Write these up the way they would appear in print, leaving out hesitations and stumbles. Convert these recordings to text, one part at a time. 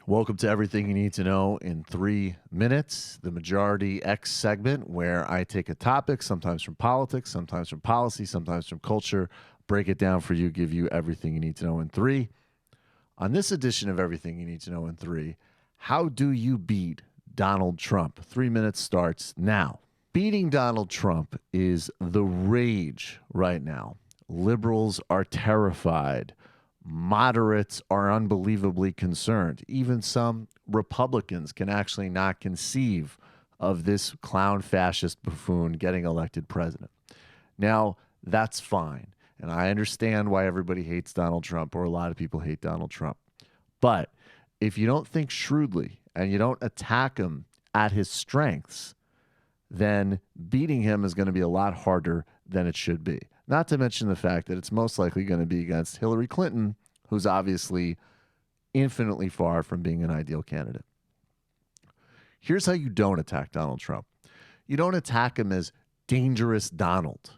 Welcome to Everything You Need to Know in 3 minutes, the Majority X segment, where I take a topic, sometimes from politics, sometimes from policy, sometimes from culture, break it down for you, give you everything you need to know in 3. On this edition of Everything You Need to Know in 3, how do you beat Donald Trump? 3 minutes starts now. Beating Donald Trump is the rage right now. Liberals are terrified. Moderates are unbelievably concerned. Even some Republicans can actually not conceive of this clown fascist buffoon getting elected president. Now, that's fine. And I understand why everybody hates Donald Trump, or a lot of people hate Donald Trump. But if you don't think shrewdly and you don't attack him at his strengths, then beating him is going to be a lot harder than it should be. Not to mention the fact that it's most likely going to be against Hillary Clinton, who's obviously infinitely far from being an ideal candidate. Here's how you don't attack Donald Trump. You don't attack him as dangerous Donald.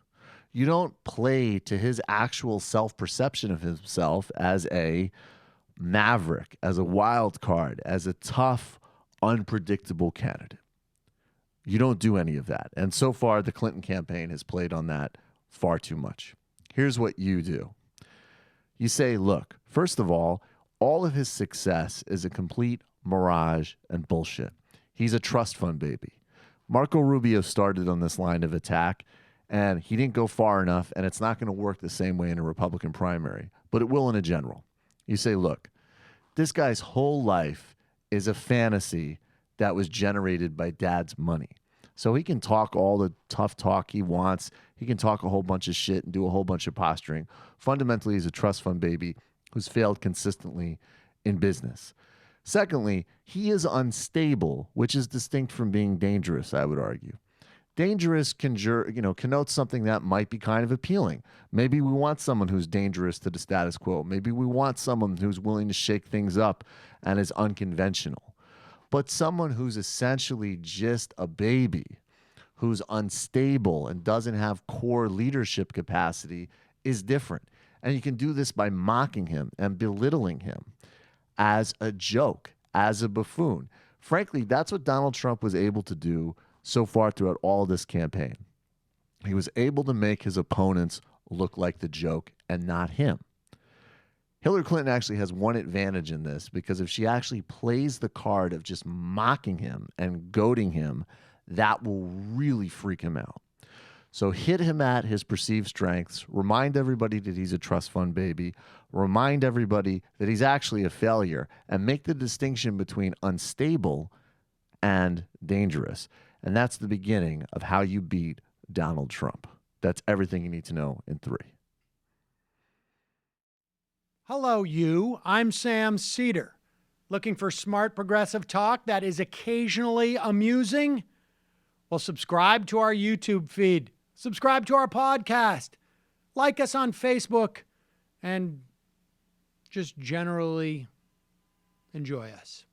You don't play to his actual self-perception of himself as a maverick, as a wild card, as a tough, unpredictable candidate. You don't do any of that. And so far, the Clinton campaign has played on that far too much. Here's what you do. You say, look, first of all of his success is a complete mirage and bullshit. He's a trust fund baby. Marco Rubio started on this line of attack, and he didn't go far enough, and it's not going to work the same way in a Republican primary, but it will in a general. You say, look, this guy's whole life is a fantasy that was generated by dad's money. So he can talk all the tough talk he wants. He can talk a whole bunch of shit and do a whole bunch of posturing. Fundamentally, he's a trust fund baby who's failed consistently in business. Secondly, he is unstable, which is distinct from being dangerous, I would argue. Dangerous connotes something that might be kind of appealing. Maybe we want someone who's dangerous to the status quo. Maybe we want someone who's willing to shake things up and is unconventional. But someone who's essentially just a baby, who's unstable and doesn't have core leadership capacity is different. And you can do this by mocking him and belittling him as a joke, as a buffoon. Frankly, that's what Donald Trump was able to do so far throughout all this campaign. He was able to make his opponents look like the joke and not him. Hillary Clinton actually has one advantage in this, because if she actually plays the card of just mocking him and goading him, that will really freak him out. So hit him at his perceived strengths, remind everybody that he's a trust fund baby, remind everybody that he's actually a failure, and make the distinction between unstable and dangerous. And that's the beginning of how you beat Donald Trump. That's everything you need to know in 3. Hello, you. I'm Sam Seder. Looking for smart progressive talk that is occasionally amusing? Well, subscribe to our YouTube feed. Subscribe to our podcast. Like us on Facebook. And just generally enjoy us.